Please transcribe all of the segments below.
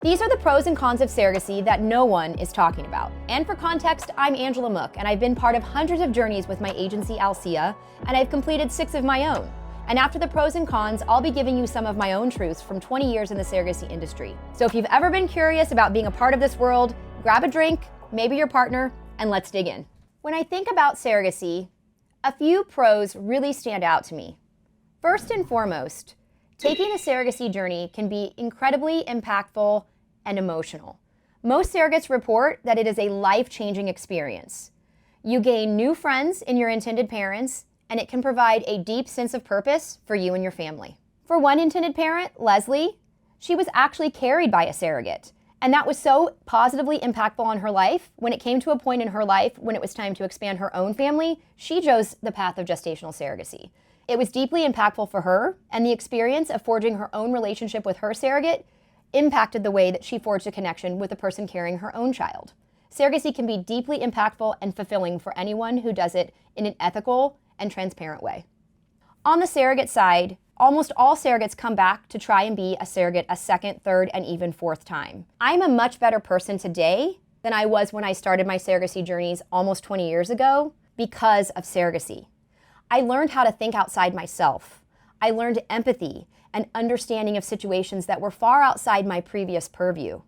These are the pros and cons of surrogacy that no one is talking about. And for context, I'm Angela Mook, and I've been part of hundreds of journeys with my agency, Alcea, and I've completed 6 of my own. And after the pros and cons, I'll be giving you some of my own truths from 20 years in the surrogacy industry. So if you've ever been curious about being a part of this world, grab a drink, maybe your partner, and let's dig in. When I think about surrogacy, a few pros really stand out to me. First and foremost, taking a surrogacy journey can be incredibly impactful and emotional. Most surrogates report that it is a life-changing experience. You gain new friends in your intended parents, and it can provide a deep sense of purpose for you and your family. For one intended parent, Leslie, she was actually carried by a surrogate, and that was so positively impactful on her life. When it came to a point in her life when it was time to expand her own family, she chose the path of gestational surrogacy. It was deeply impactful for her, and the experience of forging her own relationship with her surrogate impacted the way that she forged a connection with the person carrying her own child. Surrogacy can be deeply impactful and fulfilling for anyone who does it in an ethical and transparent way. On the surrogate side, almost all surrogates come back to try and be a surrogate a second, third, and even fourth time. I'm a much better person today than I was when I started my surrogacy journeys almost 20 years ago because of surrogacy. I learned how to think outside myself. I learned empathy and understanding of situations that were far outside my previous purview.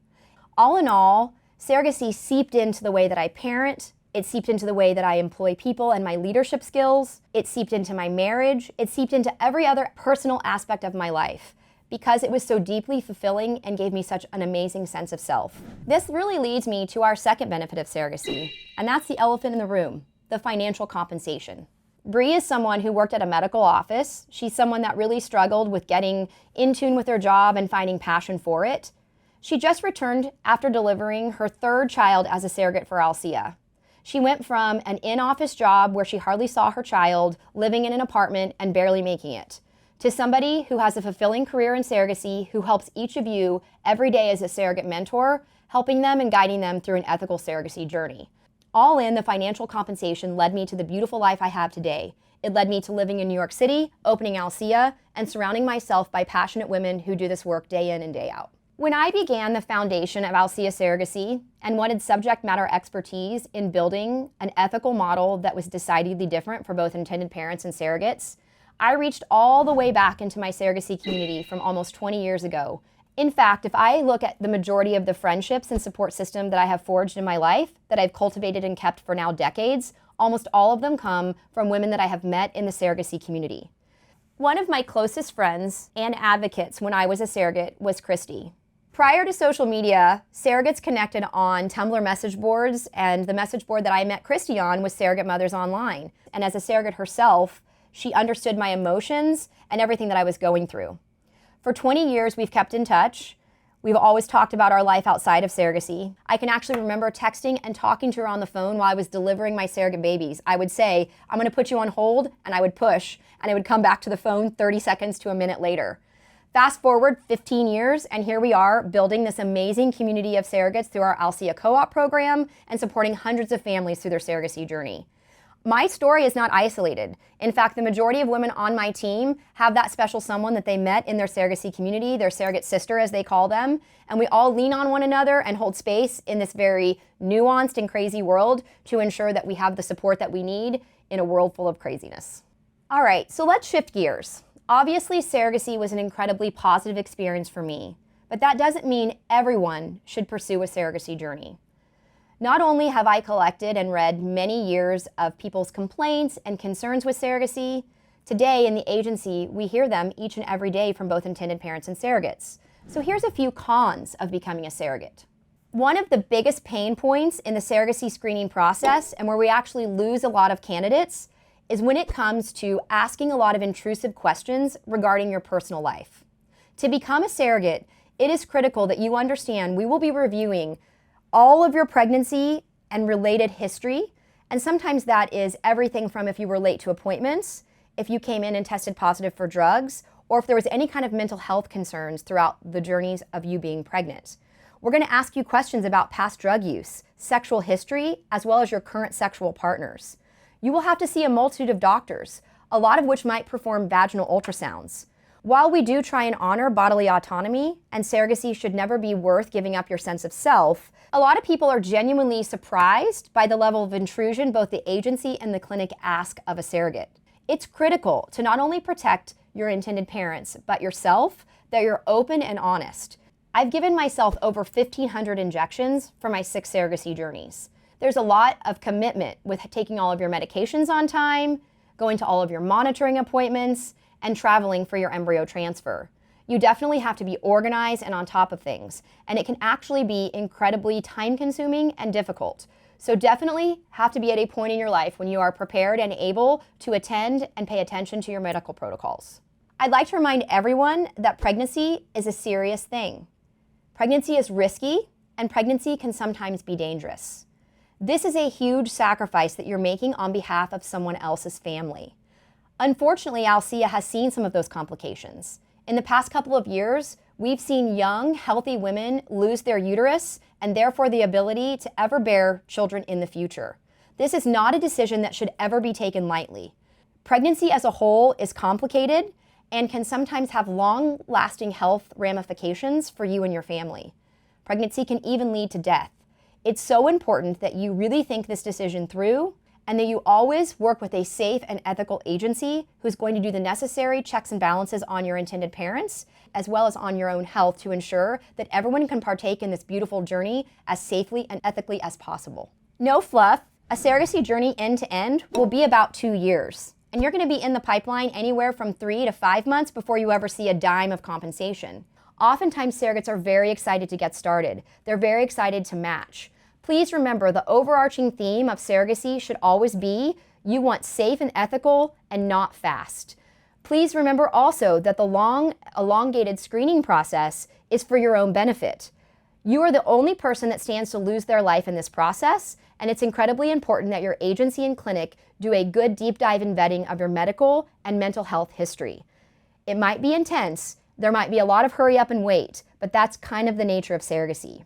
All in all, surrogacy seeped into the way that I parent, it seeped into the way that I employ people and my leadership skills, it seeped into my marriage, it seeped into every other personal aspect of my life because it was so deeply fulfilling and gave me such an amazing sense of self. This really leads me to our second benefit of surrogacy, and that's the elephant in the room, the financial compensation. Bree is someone who worked at a medical office. She's someone that really struggled with getting in tune with her job and finding passion for it. She just returned after delivering her 3rd child as a surrogate for Alcea. She went from an in-office job where she hardly saw her child, living in an apartment and barely making it, to somebody who has a fulfilling career in surrogacy, who helps each of you every day as a surrogate mentor, helping them and guiding them through an ethical surrogacy journey. All in, the financial compensation led me to the beautiful life I have today. It led me to living in New York City, opening Alcea, and surrounding myself by passionate women who do this work day in and day out. When I began the foundation of Alcea Surrogacy and wanted subject matter expertise in building an ethical model that was decidedly different for both intended parents and surrogates, I reached all the way back into my surrogacy community from almost 20 years ago. In fact, if I look at the majority of the friendships and support system that I have forged in my life, that I've cultivated and kept for now decades, almost all of them come from women that I have met in the surrogacy community. One of my closest friends and advocates when I was a surrogate was Christy. Prior to social media, surrogates connected on Tumblr message boards, and the message board that I met Christy on was Surrogate Mothers Online. And as a surrogate herself, she understood my emotions and everything that I was going through. For 20 years, we've kept in touch. We've always talked about our life outside of surrogacy. I can actually remember texting and talking to her on the phone while I was delivering my surrogate babies. I would say, I'm gonna put you on hold, and I would push, and I would come back to the phone 30 seconds to a minute later. Fast forward 15 years, and here we are building this amazing community of surrogates through our Alcea co-op program and supporting hundreds of families through their surrogacy journey. My story is not isolated. In fact, the majority of women on my team have that special someone that they met in their surrogacy community, their surrogate sister as they call them, and we all lean on one another and hold space in this very nuanced and crazy world to ensure that we have the support that we need in a world full of craziness. All right, so let's shift gears. Obviously, surrogacy was an incredibly positive experience for me, but that doesn't mean everyone should pursue a surrogacy journey. Not only have I collected and read many years of people's complaints and concerns with surrogacy, today in the agency, we hear them each and every day from both intended parents and surrogates. So here's a few cons of becoming a surrogate. One of the biggest pain points in the surrogacy screening process, and where we actually lose a lot of candidates, is when it comes to asking a lot of intrusive questions regarding your personal life. To become a surrogate, it is critical that you understand we will be reviewing all of your pregnancy and related history, and sometimes that is everything from if you were late to appointments, if you came in and tested positive for drugs, or if there was any kind of mental health concerns throughout the journeys of you being pregnant. We're going to ask you questions about past drug use, sexual history, as well as your current sexual partners. You will have to see a multitude of doctors, a lot of which might perform vaginal ultrasounds. While we do try and honor bodily autonomy, and surrogacy should never be worth giving up your sense of self, a lot of people are genuinely surprised by the level of intrusion both the agency and the clinic ask of a surrogate. It's critical to not only protect your intended parents, but yourself, that you're open and honest. I've given myself over 1,500 injections for my 6 surrogacy journeys. There's a lot of commitment with taking all of your medications on time, going to all of your monitoring appointments, and traveling for your embryo transfer. You definitely have to be organized and on top of things, and it can actually be incredibly time-consuming and difficult. So definitely have to be at a point in your life when you are prepared and able to attend and pay attention to your medical protocols. I'd like to remind everyone that pregnancy is a serious thing. Pregnancy is risky, and pregnancy can sometimes be dangerous. This is a huge sacrifice that you're making on behalf of someone else's family. Unfortunately, Alcea has seen some of those complications. In the past couple of years, we've seen young, healthy women lose their uterus and therefore the ability to ever bear children in the future. This is not a decision that should ever be taken lightly. Pregnancy as a whole is complicated and can sometimes have long-lasting health ramifications for you and your family. Pregnancy can even lead to death. It's so important that you really think this decision through and that you always work with a safe and ethical agency who's going to do the necessary checks and balances on your intended parents, as well as on your own health to ensure that everyone can partake in this beautiful journey as safely and ethically as possible. No fluff, a surrogacy journey end to end will be about 2 years, and you're gonna be in the pipeline anywhere from 3 to 5 months before you ever see a dime of compensation. Oftentimes, surrogates are very excited to get started. They're very excited to match. Please remember, the overarching theme of surrogacy should always be you want safe and ethical and not fast. Please remember also that the long, elongated screening process is for your own benefit. You are the only person that stands to lose their life in this process, and it's incredibly important that your agency and clinic do a good deep dive in vetting of your medical and mental health history. It might be intense, there might be a lot of hurry up and wait, but that's kind of the nature of surrogacy.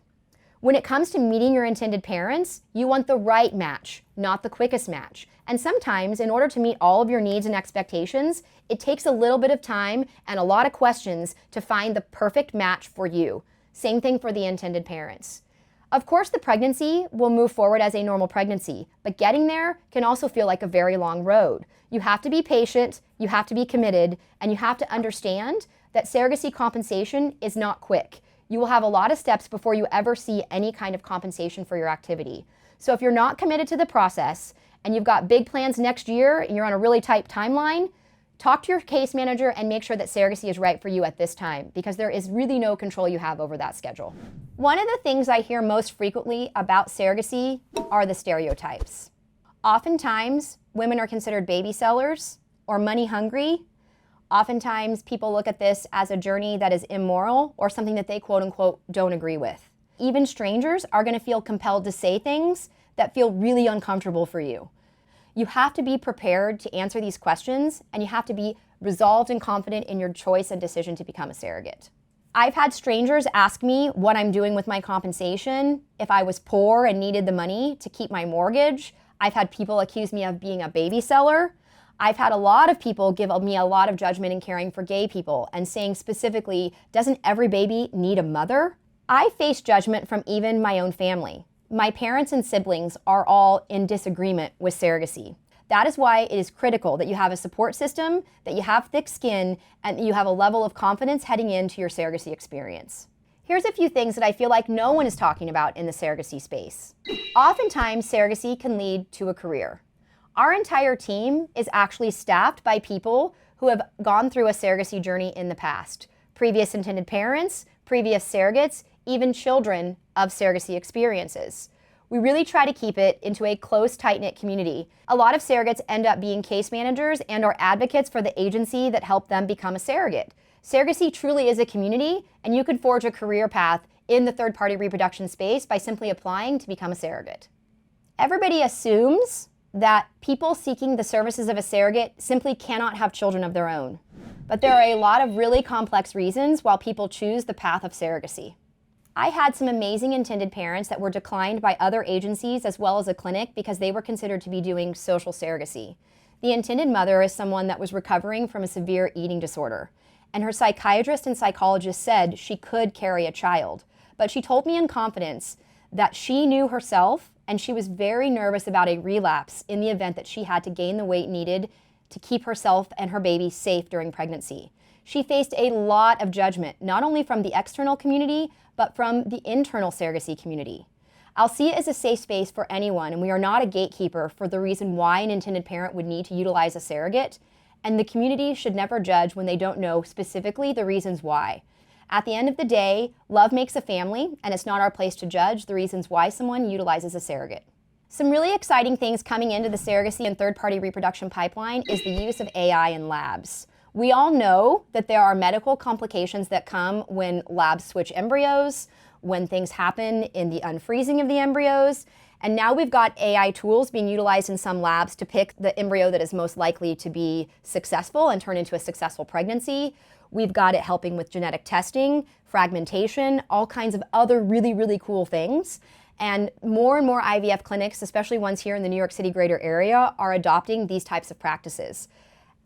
When it comes to meeting your intended parents, you want the right match, not the quickest match. And sometimes, in order to meet all of your needs and expectations, it takes a little bit of time and a lot of questions to find the perfect match for you. Same thing for the intended parents. Of course, the pregnancy will move forward as a normal pregnancy, but getting there can also feel like a very long road. You have to be patient, you have to be committed, and you have to understand that surrogacy compensation is not quick. You will have a lot of steps before you ever see any kind of compensation for your activity. So if you're not committed to the process and you've got big plans next year and you're on a really tight timeline, talk to your case manager and make sure that surrogacy is right for you at this time, because there is really no control you have over that schedule. One of the things I hear most frequently about surrogacy are the stereotypes. Oftentimes, women are considered baby sellers or money hungry. Oftentimes, people look at this as a journey that is immoral or something that they quote unquote don't agree with. Even strangers are going to feel compelled to say things that feel really uncomfortable for you. You have to be prepared to answer these questions, and you have to be resolved and confident in your choice and decision to become a surrogate. I've had strangers ask me what I'm doing with my compensation, if I was poor and needed the money to keep my mortgage. I've had people accuse me of being a baby seller. I've had a lot of people give me a lot of judgment in caring for gay people and saying specifically, doesn't every baby need a mother? I face judgment from even my own family. My parents and siblings are all in disagreement with surrogacy. That is why it is critical that you have a support system, that you have thick skin, and that you have a level of confidence heading into your surrogacy experience. Here's a few things that I feel like no one is talking about in the surrogacy space. Oftentimes, surrogacy can lead to a career. Our entire team is actually staffed by people who have gone through a surrogacy journey in the past. Previous intended parents, previous surrogates, even children of surrogacy experiences. We really try to keep it into a close, tight-knit community. A lot of surrogates end up being case managers and or advocates for the agency that helped them become a surrogate. Surrogacy truly is a community, and you could forge a career path in the third-party reproduction space by simply applying to become a surrogate. Everybody assumes that people seeking the services of a surrogate simply cannot have children of their own. But there are a lot of really complex reasons why people choose the path of surrogacy. I had some amazing intended parents that were declined by other agencies as well as a clinic because they were considered to be doing social surrogacy. The intended mother is someone that was recovering from a severe eating disorder. and her psychiatrist and psychologist said she could carry a child. But she told me in confidence that she knew herself and she was very nervous about a relapse in the event that she had to gain the weight needed to keep herself and her baby safe during pregnancy. She faced a lot of judgment, not only from the external community, but from the internal surrogacy community. Alcea is a safe space for anyone, and we are not a gatekeeper for the reason why an intended parent would need to utilize a surrogate, and the community should never judge when they don't know specifically the reasons why. At the end of the day, love makes a family, and it's not our place to judge the reasons why someone utilizes a surrogate. Some really exciting things coming into the surrogacy and third-party reproduction pipeline is the use of AI in labs. We all know that there are medical complications that come when labs switch embryos, when things happen in the unfreezing of the embryos, and now we've got AI tools being utilized in some labs to pick the embryo that is most likely to be successful and turn into a successful pregnancy. We've got it helping with genetic testing, fragmentation, all kinds of other really, really cool things. And more IVF clinics, especially ones here in the New York City greater area, are adopting these types of practices.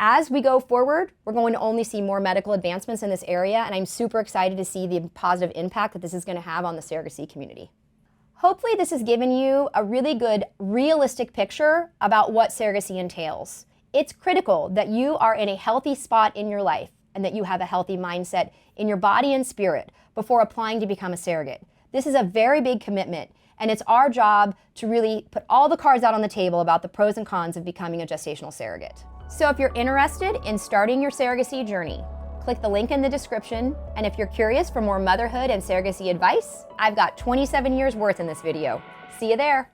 As we go forward, we're going to only see more medical advancements in this area, and I'm super excited to see the positive impact that this is going to have on the surrogacy community. Hopefully this has given you a really good, realistic picture about what surrogacy entails. It's critical that you are in a healthy spot in your life and that you have a healthy mindset in your body and spirit before applying to become a surrogate. This is a very big commitment, and it's our job to really put all the cards out on the table about the pros and cons of becoming a gestational surrogate. So if you're interested in starting your surrogacy journey, click the link in the description, and if you're curious for more motherhood and surrogacy advice, I've got 27 years worth in this video. See you there.